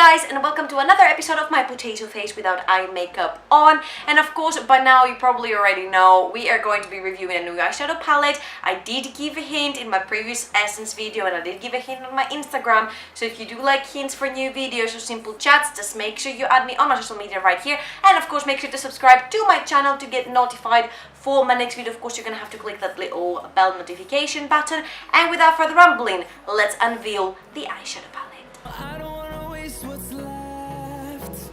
guys, and welcome to another episode of my potato face without eye makeup on. And of course, by now you probably already know we are going to be reviewing a new eyeshadow palette. I did give a hint in my previous Essence video, and I did give a hint on my Instagram. So if you do like hints for new videos or simple chats, just make sure you add me on my social media right here. And of course, make sure to subscribe to my channel to get notified for my next video. Of course, you're gonna have to click that little bell notification button. And without further rambling, let's unveil the eyeshadow palette. I don't wanna waste what's left,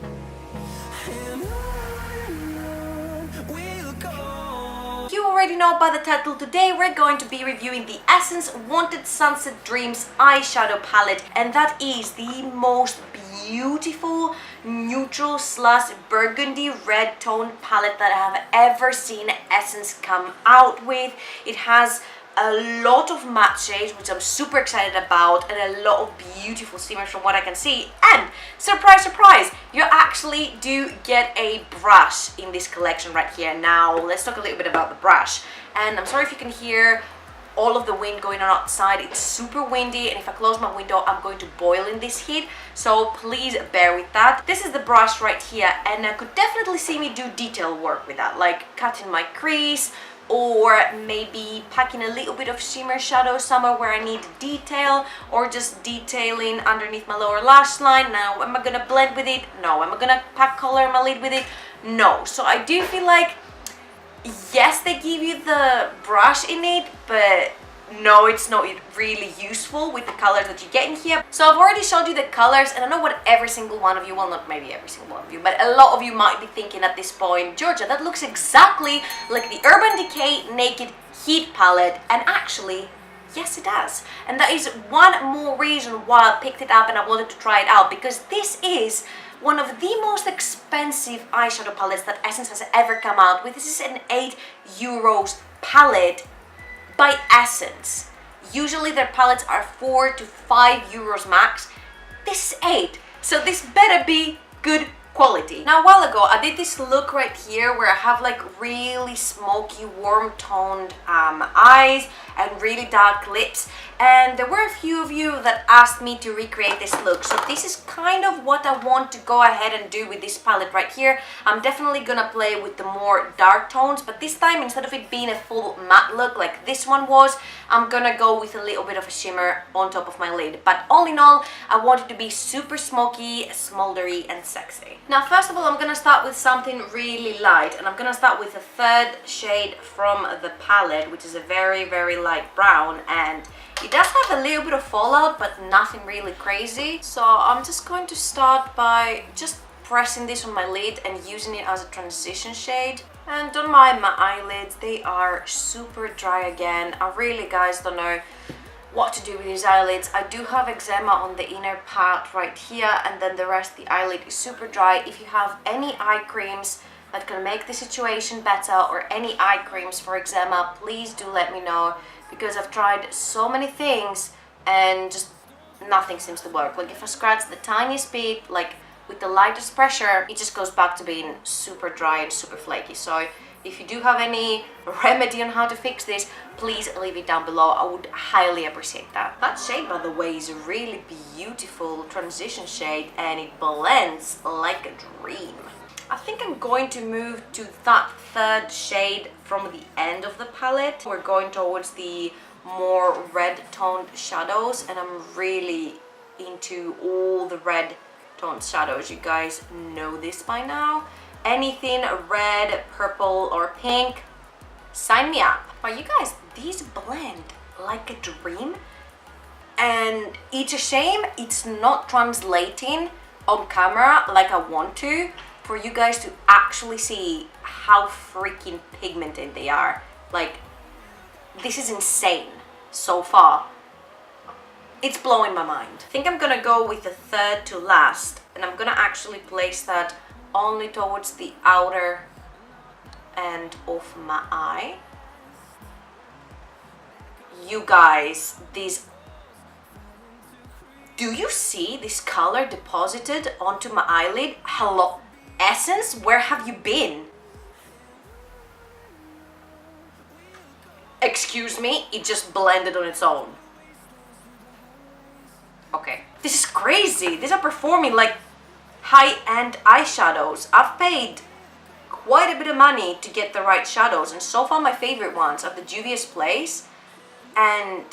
and on we'll go. You already know by the title, today we're going to be reviewing the Essence Wanted Sunset Dreams eyeshadow palette, and that is the most beautiful neutral slash burgundy red toned palette that I have ever seen Essence come out with. It has a lot of matte shades, which I'm super excited about, and a lot of beautiful shimmers from what I can see. And surprise, surprise, you actually do get a brush in this collection right here. Now let's talk a little bit about the brush. And I'm sorry if you can hear all of the wind going on outside. It's super windy, and if I close my window I'm going to boil in this heat, so please bear with that. This is the brush right here, and I could definitely see me do detail work with that, like cutting my crease, or maybe packing a little bit of shimmer shadow somewhere where I need detail, or just detailing underneath my lower lash line. Now, am I gonna blend with it? No. Am I gonna pack color in my lid with it? No. So I do feel like, yes, they give you the brush in it, but no, it's not really useful with the colors that you get in here. So I've already showed you the colors, and I know what every single one of you, well, not maybe every single one of you, but a lot of you might be thinking at this point, Georgia, that looks exactly like the Urban Decay Naked Heat palette. And actually, yes, it does. And that is one more reason why I picked it up and I wanted to try it out, because this is one of the most expensive eyeshadow palettes that Essence has ever come out with. This is an €8 palette by Essence. Usually their palettes are €4 to €5 max. This is 8, so this better be good quality. Now, a while ago I did this look right here where I have like really smoky, warm toned eyes and really dark lips, and there were a few of you that asked me to recreate this look. So this is kind of what I want to go ahead and do with this palette right here. I'm definitely gonna play with the more dark tones, but this time, instead of it being a full matte look like this one was, I'm gonna go with a little bit of a shimmer on top of my lid. But all in all, I want it to be super smoky, smoldery and sexy. Now, first of all, I'm gonna start with something really light, and I'm gonna start with the third shade from the palette, which is a very, very light brown, and it does have a little bit of fallout, but nothing really crazy. So I'm just going to start by just pressing this on my lid and using it as a transition shade. And don't mind my eyelids, they are super dry again. I really, guys, don't know what to do with these eyelids. I do have eczema on the inner part right here, and then the rest of the eyelid is super dry. If you have any eye creams that can make the situation better, or any eye creams for eczema, please do let me know, because I've tried so many things and just nothing seems to work. Like if I scratch the tiniest bit, like with the lightest pressure, it just goes back to being super dry and super flaky. So if you do have any remedy on how to fix this, please leave it down below. I would highly appreciate that. That shade, by the way, is a really beautiful transition shade, and it blends like a dream. I think I'm going to move to that third shade from the end of the palette. We're going towards the more red toned shadows, and I'm really into all the red toned shadows. You guys know this by now. Anything red, purple or pink, sign me up. But you guys, these blend like a dream, and it's a shame it's not translating on camera like I want to, for you guys to actually see how freaking pigmented they are. Like, this is insane so far. It's blowing my mind. I think I'm gonna go with the third to last, and I'm gonna actually place that only towards the outer end of my eye. You guys, this, do you see this color deposited onto my eyelid? Hello, Essence, where have you been? Excuse me, it just blended on its own. Okay. This is crazy. These are performing like high-end eyeshadows. I've paid quite a bit of money to get the right shadows, and so far my favorite ones are the Juvia's Place, and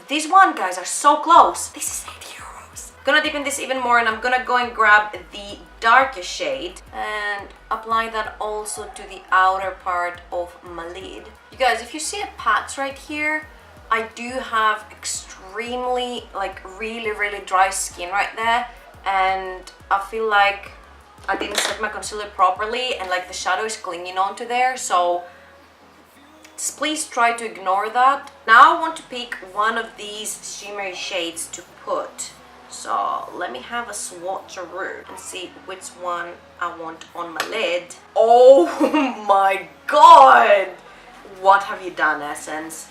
this one, guys, are so close. This is €8. Gonna dip in this even more, and I'm gonna go and grab the darker shade and apply that also to the outer part of my lid. You guys, if you see a patch right here, I do have extremely, like, really dry skin right there, and I feel like I didn't set my concealer properly, and like the shadow is clinging onto there, so just please try to ignore that. Now I want to pick one of these shimmery shades to put. So let me have a swatcheroo and see which one I want on my lid. Oh my god! What have you done, Essence?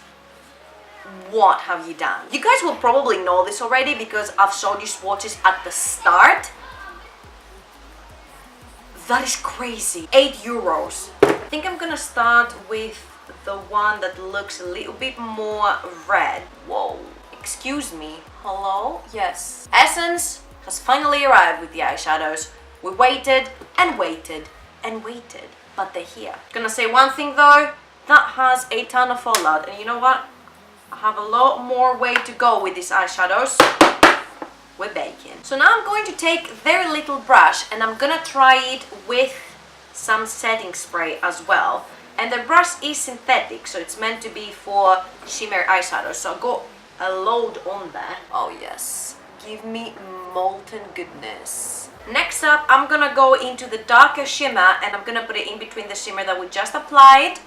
What have you done? You guys will probably know this already because I've showed you swatches at the start. That is crazy. €8. I think I'm gonna start with the one that looks a little bit more red. Whoa. Excuse me. Hello? Yes. Essence has finally arrived with the eyeshadows. We waited and waited and waited, but they're here. Gonna say one thing though, that has a ton of fallout, and you know what? I have a lot more way to go with these eyeshadows. We're baking. So now I'm going to take a very little brush and I'm gonna try it with some setting spray as well. And the brush is synthetic, so it's meant to be for shimmer eyeshadow. So I'll go a load on there. Oh yes, give me molten goodness. Next up, I'm gonna go into the darker shimmer and I'm gonna put it in between the shimmer that we just applied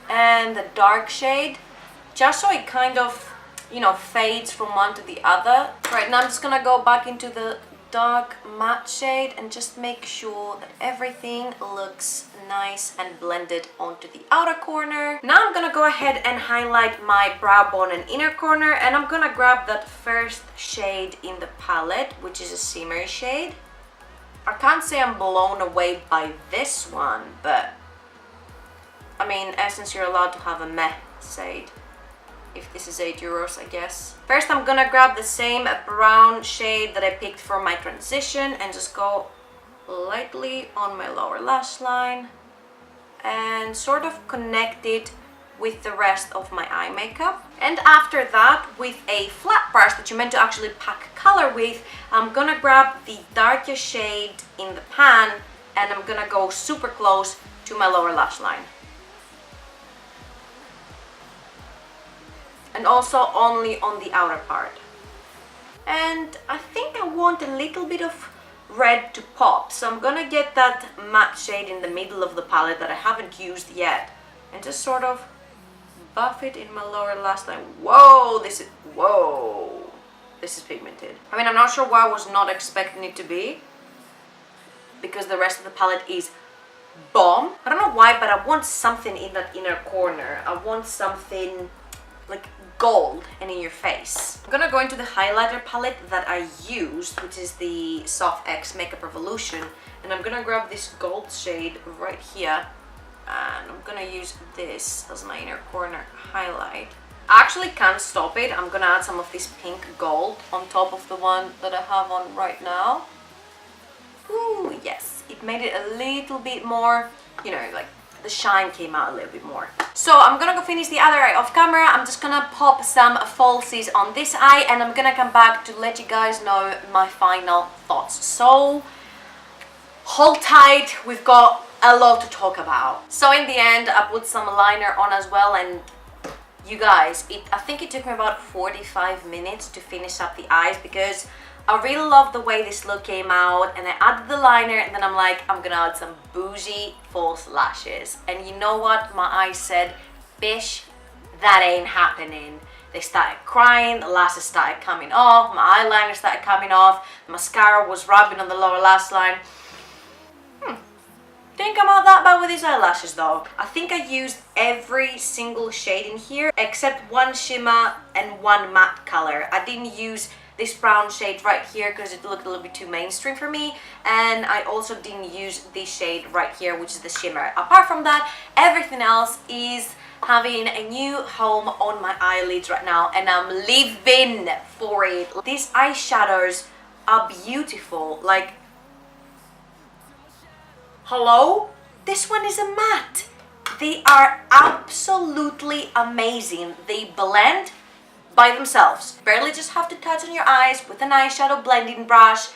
and the dark shade, just so it kind of, you know, fades from one to the other. Right, now I'm just gonna go back into the dark matte shade and just make sure that everything looks nice and blended onto the outer corner. Now I'm gonna go ahead and highlight my brow bone and inner corner, and I'm gonna grab that first shade in the palette, which is a shimmery shade. I can't say I'm blown away by this one, but I mean, Essence, you're allowed to have a meh shade. If this is €8, I guess. First, I'm gonna grab the same brown shade that I picked for my transition and just go lightly on my lower lash line and sort of connect it with the rest of my eye makeup. And after that, with a flat brush that you're meant to actually pack color with, I'm gonna grab the darker shade in the pan and I'm gonna go super close to my lower lash line. And also only on the outer part. And I think I want a little bit of red to pop, so I'm gonna get that matte shade in the middle of the palette that I haven't used yet and just sort of buff it in my lower lash line. Whoa, this is pigmented. I mean, I'm not sure why I was not expecting it to be, because the rest of the palette is bomb. I don't know why, but I want something in that inner corner. I want something like gold and in your face. I'm gonna go into the highlighter palette that I used, which is the Soft X Makeup Revolution, and I'm gonna grab this gold shade right here and I'm gonna use this as my inner corner highlight. I actually can't stop it. I'm gonna add some of this pink gold on top of the one that I have on right now. Ooh, yes, it made it a little bit more, you know, like the shine came out a little bit more. So I'm gonna go finish the other eye off camera. I'm just gonna pop some falsies on this eye and I'm gonna come back to let you guys know my final thoughts. So hold tight, we've got a lot to talk about. So in the end, I put some liner on as well, and you guys, I think it took me about 45 minutes to finish up the eyes because I really love the way this look came out, and I added the liner and then I'm like, I'm gonna add some bougie false lashes. And you know what? My eyes said, bish, that ain't happening. They started crying, the lashes started coming off, my eyeliner started coming off, the mascara was rubbing on the lower lash line. Think I'm not that bad with these eyelashes though. I think I used every single shade in here except one shimmer and one matte color. I didn't use this brown shade right here because it looked a little bit too mainstream for me, and I also didn't use this shade right here, which is the shimmer. Apart from that, everything else is having a new home on my eyelids right now, and I'm living for it. These eyeshadows are beautiful. Like, Hello? This one is a matte. They are absolutely amazing. They blend by themselves. Barely just have to touch on your eyes with an eyeshadow blending brush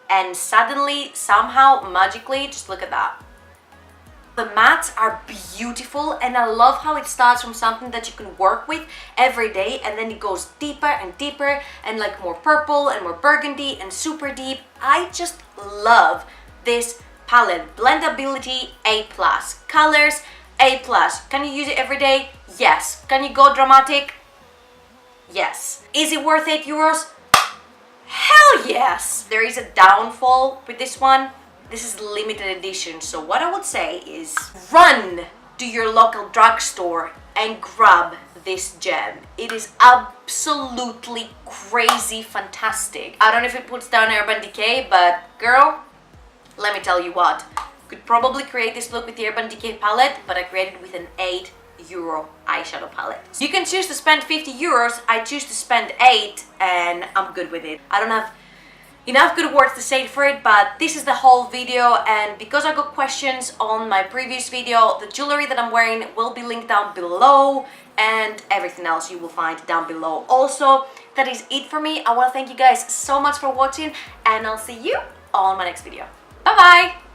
and suddenly, somehow, magically, just look at that. The mattes are beautiful and I love how it starts from something that you can work with every day and then it goes deeper and deeper and like more purple and more burgundy and super deep. I just love this palette. Blendability, A+. Colors, A+. Can you use it every day? Yes. Can you go dramatic? Yes. Is it worth €8? Hell yes! There is a downfall with this one. This is limited edition, so what I would say is run to your local drugstore and grab this gem. It is absolutely crazy fantastic. I don't know if it puts down Urban Decay, but girl, let me tell you what. Could probably create this look with the Urban Decay palette, but I created it with an €8 eyeshadow palette. You can choose to spend €50, I choose to spend 8 and I'm good with it. I don't have enough good words to say for it, but this is the whole video, and because I got questions on my previous video, the jewelry that I'm wearing will be linked down below and everything else you will find down below. Also, that is it for me. I want to thank you guys so much for watching and I'll see you on my next video. Bye bye!